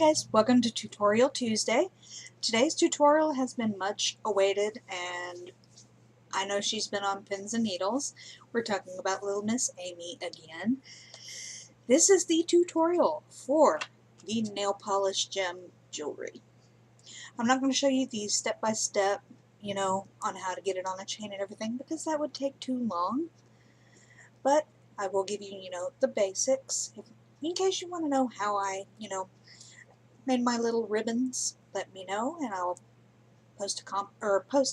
guys, welcome to Tutorial Tuesday. Today's tutorial has been much awaited and I know she's been on pins and needles. We're talking about Little Miss Amy again. This is the tutorial for the nail polish gem jewelry. I'm not going to show you the step-by-step, on how to get it on a chain and everything because that would take too long. But I will give you, the basics. In case you want to know how I, made my little ribbons, let me know and I'll post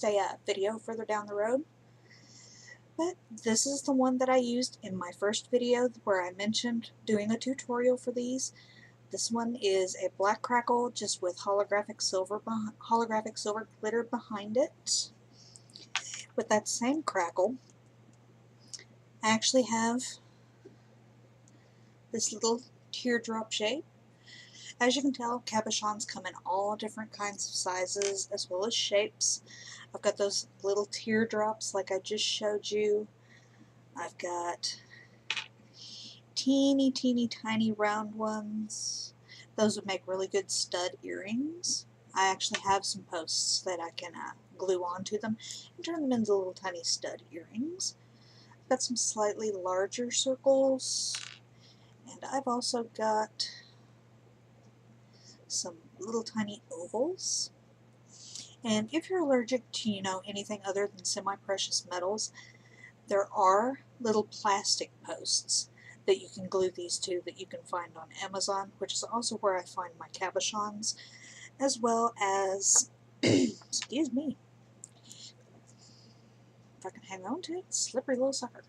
a video further down the road. But this is the one that I used in my first video where I mentioned doing a tutorial for these. This one is a black crackle just with holographic silver glitter behind it. With that same crackle, I actually have this little teardrop shape. As you can tell, cabochons come in all different kinds of sizes as well as shapes. I've got those little teardrops like I just showed you. I've got teeny tiny round ones. Those would make really good stud earrings. I actually have some posts that I can glue onto them and turn them into little tiny stud earrings. I've got some slightly larger circles, and I've also got some little tiny ovals. And if you're allergic to, anything other than semi-precious metals, there are little plastic posts that you can glue these to that you can find on Amazon, which is also where I find my cabochons, as well as, excuse me, if I can hang on to it, slippery little sucker,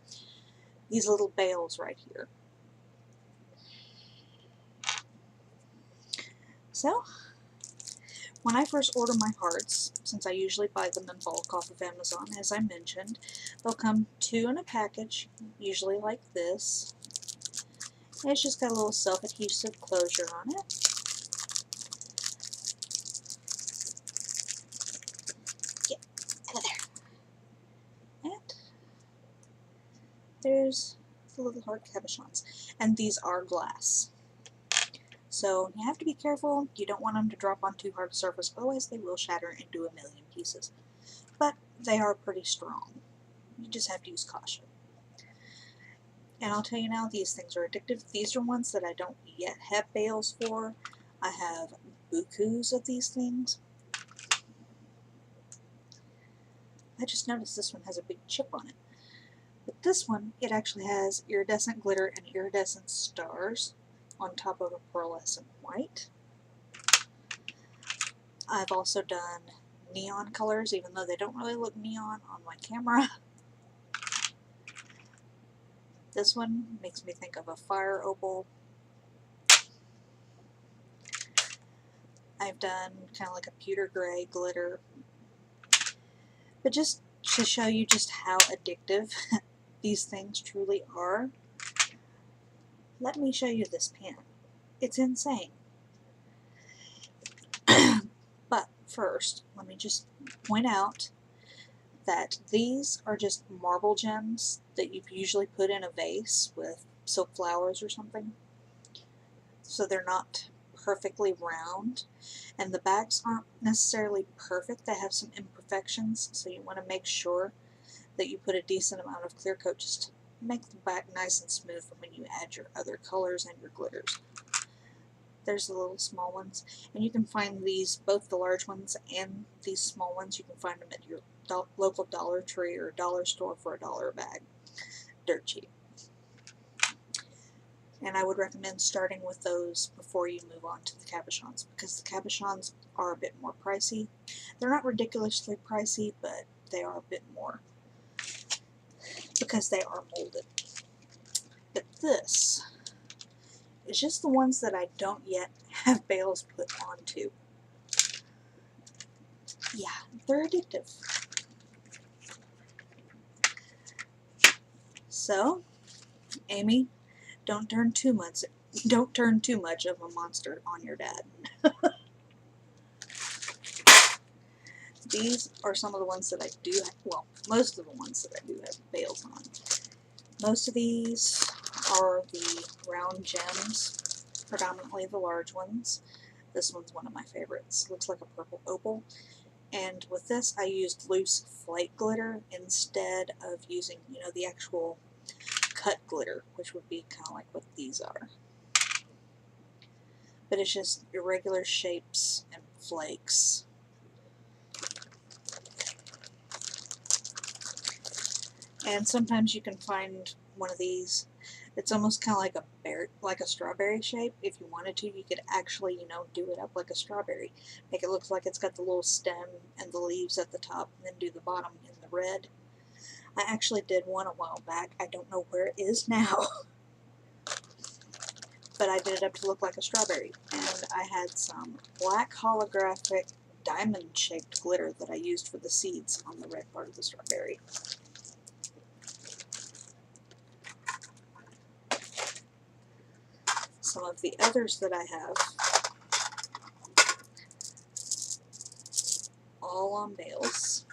these little bales right here. So, when I first order my hearts, since I usually buy them in bulk off of Amazon, as I mentioned, they'll come 2 in a package, usually like this. And it's just got a little self-adhesive closure on it. Get out of there. And there's the little heart cabochons. And these are glass. So you have to be careful. You don't want them to drop on too hard a surface, otherwise they will shatter into a million pieces. But they are pretty strong. You just have to use caution. And I'll tell you now, these things are addictive. These are ones that I don't yet have bales for. I have bukus of these things. I just noticed this one has a big chip on it. But this one, it actually has iridescent glitter and iridescent stars on top of a pearlescent white. I've also done neon colors, even though they don't really look neon on my camera. This one makes me think of a fire opal. I've done kind of like a pewter gray glitter. But just to show you just how addictive these things truly are, let me show you this pen. It's insane. But first, let me just point out that these are just marble gems that you usually put in a vase with silk flowers or something. So they're not perfectly round, and the backs aren't necessarily perfect. They have some imperfections, so you want to make sure that you put a decent amount of clear coat just to make the back nice and smooth when you add your other colors and your glitters. There's the little small ones, and you can find these, both the large ones and these small ones, you can find them at your local Dollar Tree or dollar store for $1 a bag. Dirt cheap. And I would recommend starting with those before you move on to the cabochons, because the cabochons are a bit more pricey. They're not ridiculously pricey, but they are a bit more because they are molded. But this is just the ones that I don't yet have bales put onto. Yeah, they're addictive. So, Amy, don't turn too much of a monster on your dad. These are some of the ones that I do have, well, most of the ones that I do have bales on. Most of these are the round gems, predominantly the large ones. This one's one of my favorites. Looks like a purple opal. And with this, I used loose flake glitter instead of using, you know, the actual cut glitter, which would be kind of like what these are. But it's just irregular shapes and flakes. And sometimes you can find one of these. It's almost kind of like a strawberry shape. If you wanted to, you could actually, you know, do it up like a strawberry. Make it look like it's got the little stem and the leaves at the top, and then do the bottom in the red. I actually did one a while back. I don't know where it is now. But I did it up to look like a strawberry. And I had some black holographic diamond-shaped glitter that I used for the seeds on the red part of the strawberry. Some of the others that I have, all on bales.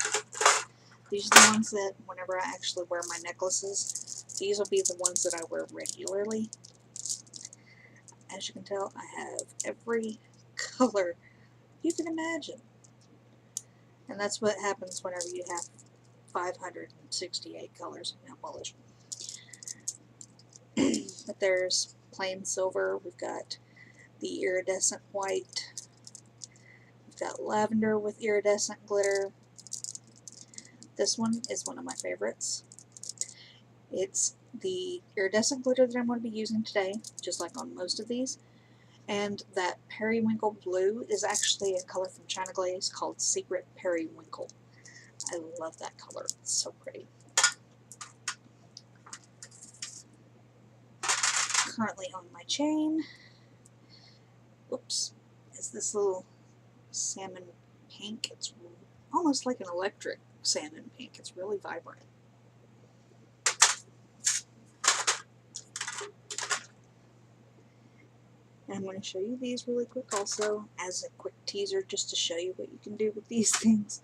These are the ones that whenever I actually wear my necklaces, these will be the ones that I wear regularly. As you can tell, I have every color you can imagine. And that's what happens whenever you have 568 colors of nail polish. But there's plain silver, we've got the iridescent white, we've got lavender with iridescent glitter. This one is one of my favorites. It's the iridescent glitter that I'm going to be using today, just like on most of these. And that periwinkle blue is actually a color from China Glaze called Secret Periwinkle. I love that color. It's so pretty. Currently on my chain, oops, is this little salmon pink. It's almost like an electric salmon pink. It's really vibrant. And I'm going to show you these really quick also as a quick teaser just to show you what you can do with these things.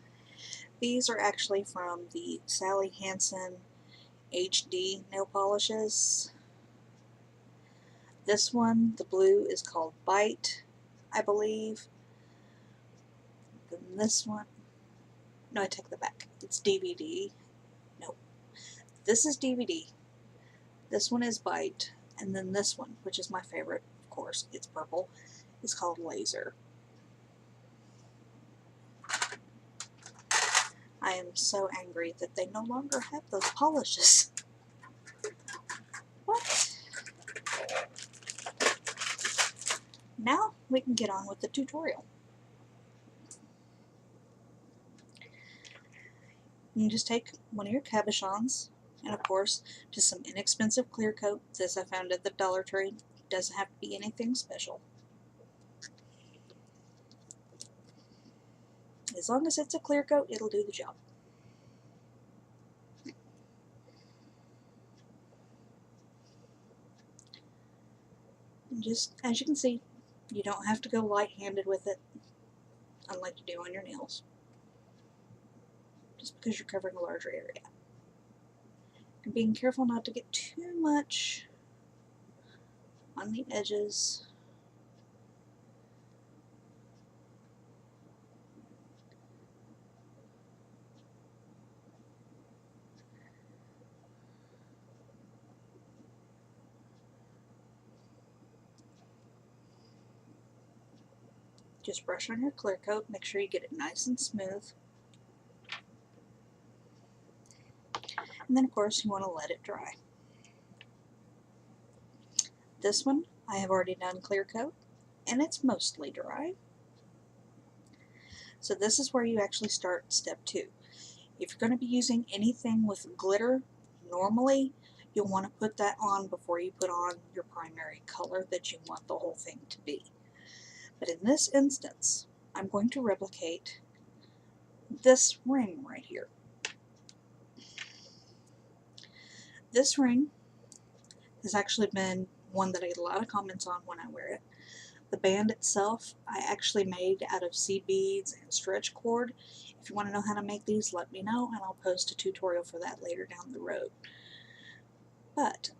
These are actually from the Sally Hansen HD nail polishes. This one, the blue, is called Bite, I believe. Then this one, no, I take that back. It's DVD. No, this is DVD. This one is Bite. And then this one, which is my favorite, of course, it's purple, is called Laser. I am so angry that they no longer have those polishes. What? Now we can get on with the tutorial. You can just take one of your cabochons, and of course, just some inexpensive clear coat. This I found at the Dollar Tree. Doesn't have to be anything special. As long as it's a clear coat, it'll do the job. And just, as you can see, you don't have to go light-handed with it, unlike you do on your nails, just because you're covering a larger area. And being careful not to get too much on the edges. Just brush on your clear coat, make sure you get it nice and smooth. And then of course you want to let it dry. This one I have already done clear coat, and it's mostly dry. So this is where you actually start step 2. If you're going to be using anything with glitter, normally you'll want to put that on before you put on your primary color that you want the whole thing to be. But in this instance, I'm going to replicate this ring right here. This ring has actually been one that I get a lot of comments on when I wear it. The band itself I actually made out of seed beads and stretch cord. If you want to know how to make these, let me know, and I'll post a tutorial for that later down the road. But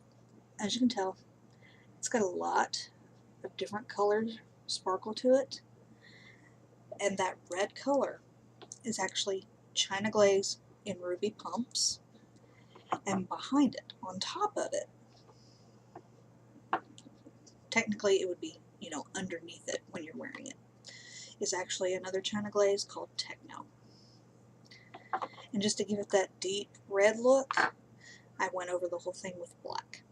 as you can tell, it's got a lot of different colors sparkle to it. And that red color is actually China Glaze in ruby pumps. And behind it, on top of it, technically it would be, you know, underneath it when you're wearing it, is actually another China Glaze called Techno. And just to give it that deep red look, I went over the whole thing with black.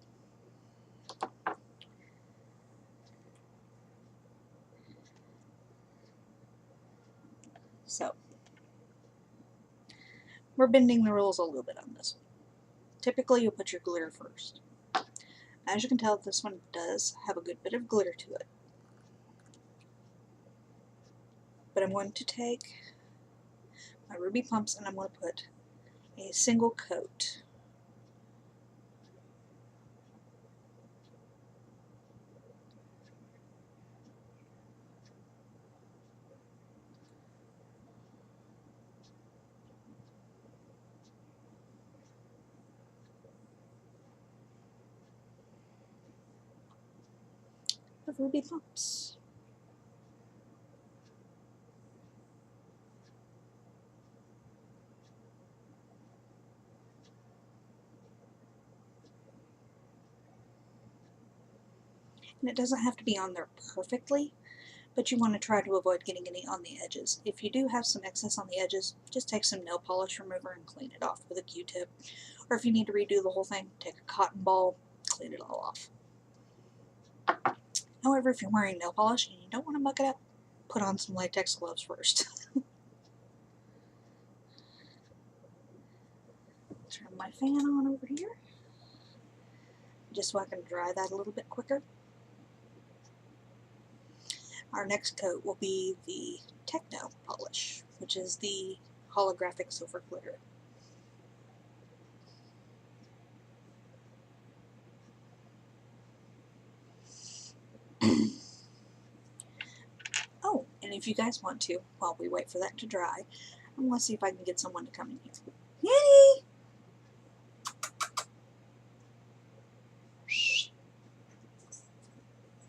So, we're bending the rules a little bit on this one. Typically, you'll put your glitter first. As you can tell, this one does have a good bit of glitter to it. But I'm going to take my ruby pumps and I'm going to put a single coat. Of ruby pumps. And it doesn't have to be on there perfectly, but you want to try to avoid getting any on the edges. If you do have some excess on the edges, just take some nail polish remover and clean it off with a Q-tip. Or if you need to redo the whole thing, take a cotton ball, clean it all off. However, if you're wearing nail polish and you don't want to muck it up, put on some latex gloves first. Turn my fan on over here, just so I can dry that a little bit quicker. Our next coat will be the Techno polish, which is the holographic silver glitter. Oh, and if you guys want to, while we wait for that to dry, I'm going to see if I can get someone to come in here. Yay!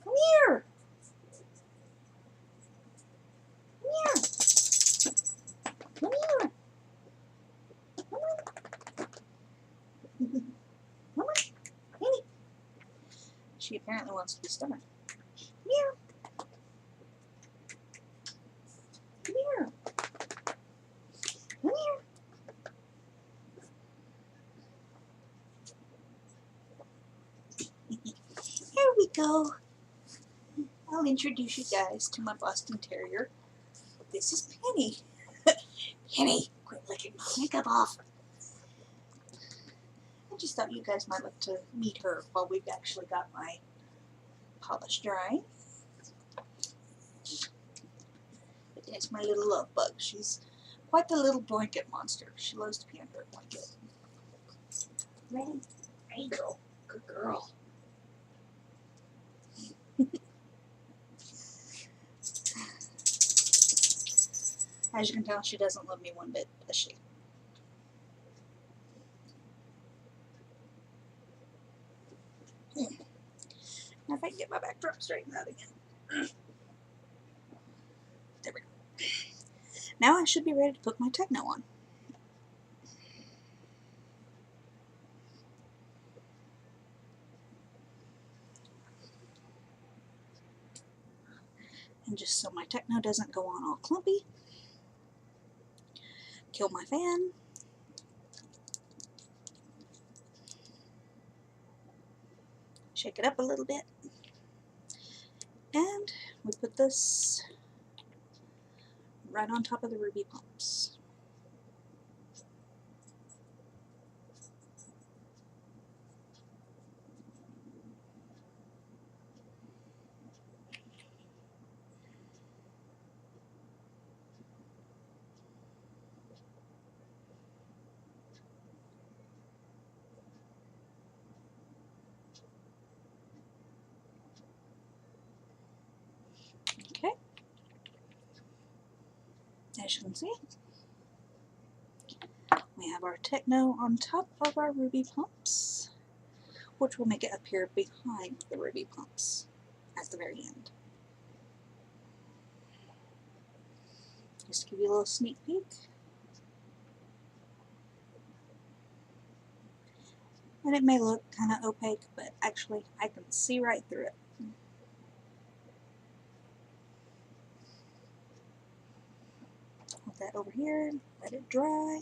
Come here! Come here! Come here! Come on! Come on! Hey! She apparently wants to be stubborn. Come here! Come here! Come here! Here we go. I'll introduce you guys to my Boston Terrier. This is Penny. Penny, quit licking my makeup off. I just thought you guys might like to meet her while we've actually got my polish drying. But that's my little love bug. She's quite the little blanket monster. She loves to pee under a blanket. Ready? Hey girl. Good girl. As you can tell, she doesn't love me one bit, does she? Now if I can get my backdrop straightened out again. There we go. Now I should be ready to put my Techno on. And just so my Techno doesn't go on all clumpy, kill my fan. Shake it up a little bit. And we put this right on top of the ruby pumps. Okay. As you can see, we have our Techno on top of our ruby pumps, which will make it appear behind the ruby pumps at the very end. just to give you a little sneak peek. And it may look kind of opaque, but actually I can see right through it. Put that over here, let it dry.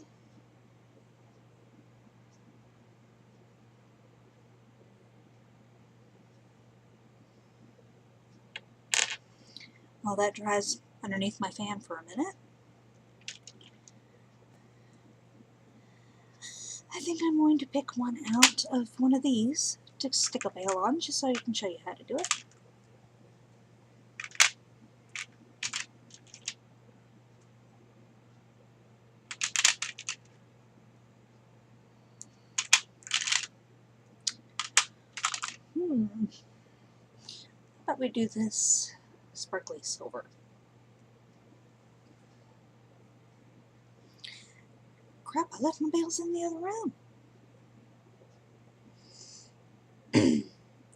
While that dries underneath my fan for a minute, I think I'm going to pick one out of one of these to stick a veil on, just so I can show you how to do it. How about we do this sparkly silver? Crap, I left my veils in the other room.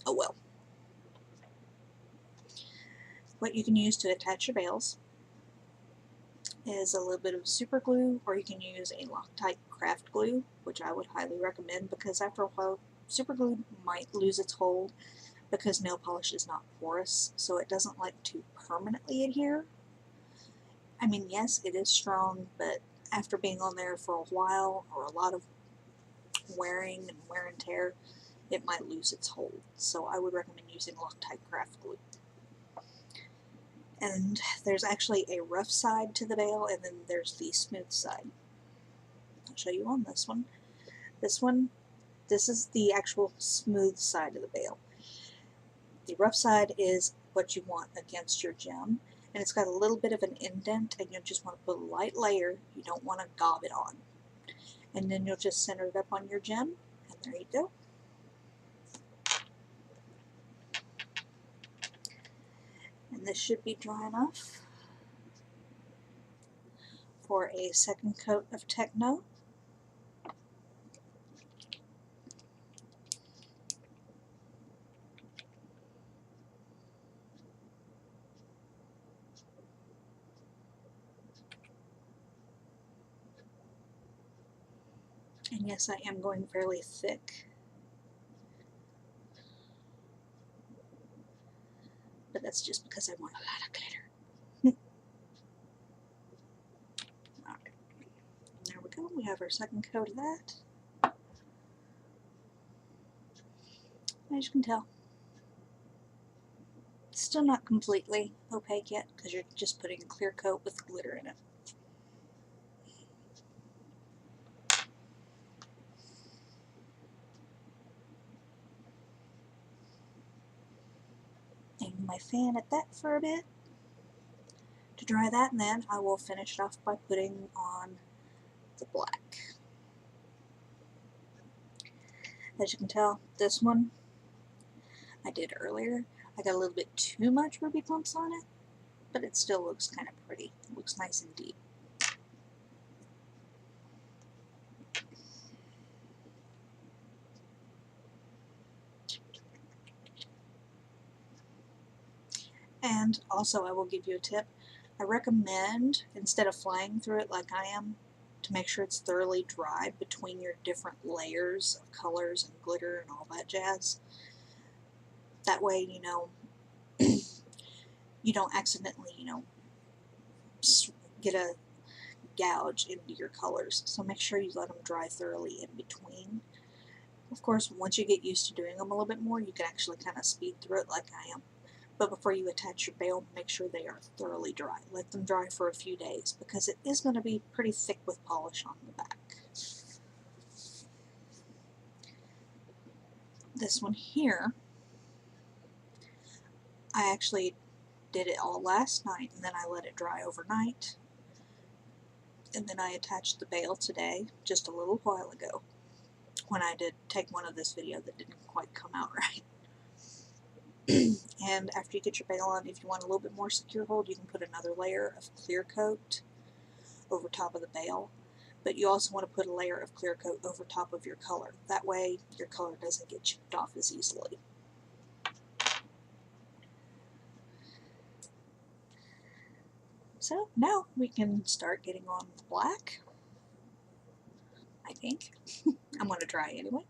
Oh well. What you can use to attach your veils is a little bit of super glue, or you can use a Loctite craft glue, which I would highly recommend, because after a while super glue might lose its hold because nail polish is not porous, so it doesn't like to permanently adhere. I mean, yes, it is strong, but after being on there for a while, or a lot of wearing and wear and tear, it might lose its hold. So I would recommend using Loctite craft glue. And there's actually a rough side to the veil, and then there's the smooth side. I'll show you on this one. This is the actual smooth side of the veil. The rough side is what you want against your gem, and it's got a little bit of an indent, and you'll just want to put a light layer. You don't want to gob it on. And then you'll just center it up on your gem, and there you go. And this should be dry enough for a second coat of Techno. And yes, I am going fairly thick, but that's just because I want a lot of glitter. Alright, there we go. We have our second coat of that. As you can tell, it's still not completely opaque yet because you're just putting a clear coat with glitter in it. Hang my fan at that for a bit to dry that, and then I will finish it off by putting on the black. As you can tell, this one I did earlier. I got a little bit too much ruby bumps on it, but it still looks kind of pretty. It looks nice and deep. And also, I will give you a tip. I recommend, instead of flying through it like I am, to make sure it's thoroughly dry between your different layers of colors and glitter and all that jazz. That way, you know, you don't accidentally, you know, get a gouge into your colors. So make sure you let them dry thoroughly in between. Of course, once you get used to doing them a little bit more, you can actually kind of speed through it like I am. But before you attach your veil, make sure they are thoroughly dry. Let them dry for a few days, because it is going to be pretty thick with polish on the back. This one here, I actually did it all last night, and then I let it dry overnight. And then I attached the veil today, just a little while ago, when I did take one of this video that didn't quite come out right. And after you get your veil on, if you want a little bit more secure hold, you can put another layer of clear coat over top of the veil. But you also want to put a layer of clear coat over top of your color. That way your color doesn't get chipped off as easily. So now we can start getting on the black, I think. I'm going to try anyway.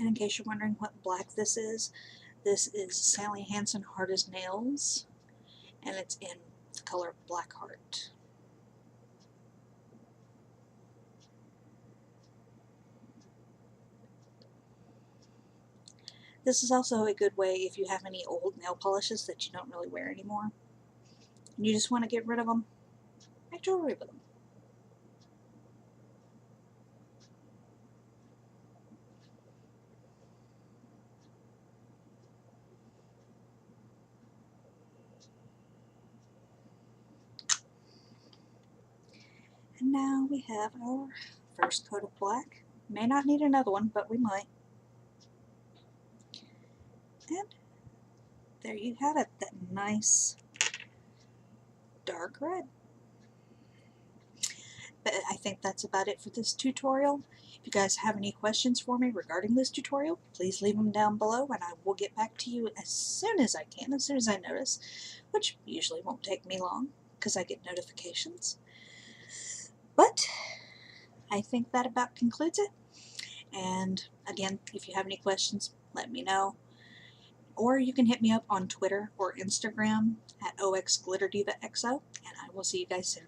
And in case you're wondering what black this is Sally Hansen Hard as Nails, and it's in the color Black Heart. This is also a good way if you have any old nail polishes that you don't really wear anymore, and you just want to get rid of them, make jewelry with them. And now we have our first coat of black. May not need another one, but we might. And there you have it, that nice dark red. But I think that's about it for this tutorial. If you guys have any questions for me regarding this tutorial, please leave them down below and I will get back to you as soon as I can, as soon as I notice, which usually won't take me long because I get notifications. But I think that about concludes it. And again, if you have any questions, let me know. Or you can hit me up on Twitter or Instagram at OXGlitterDivaXO, and I will see you guys soon.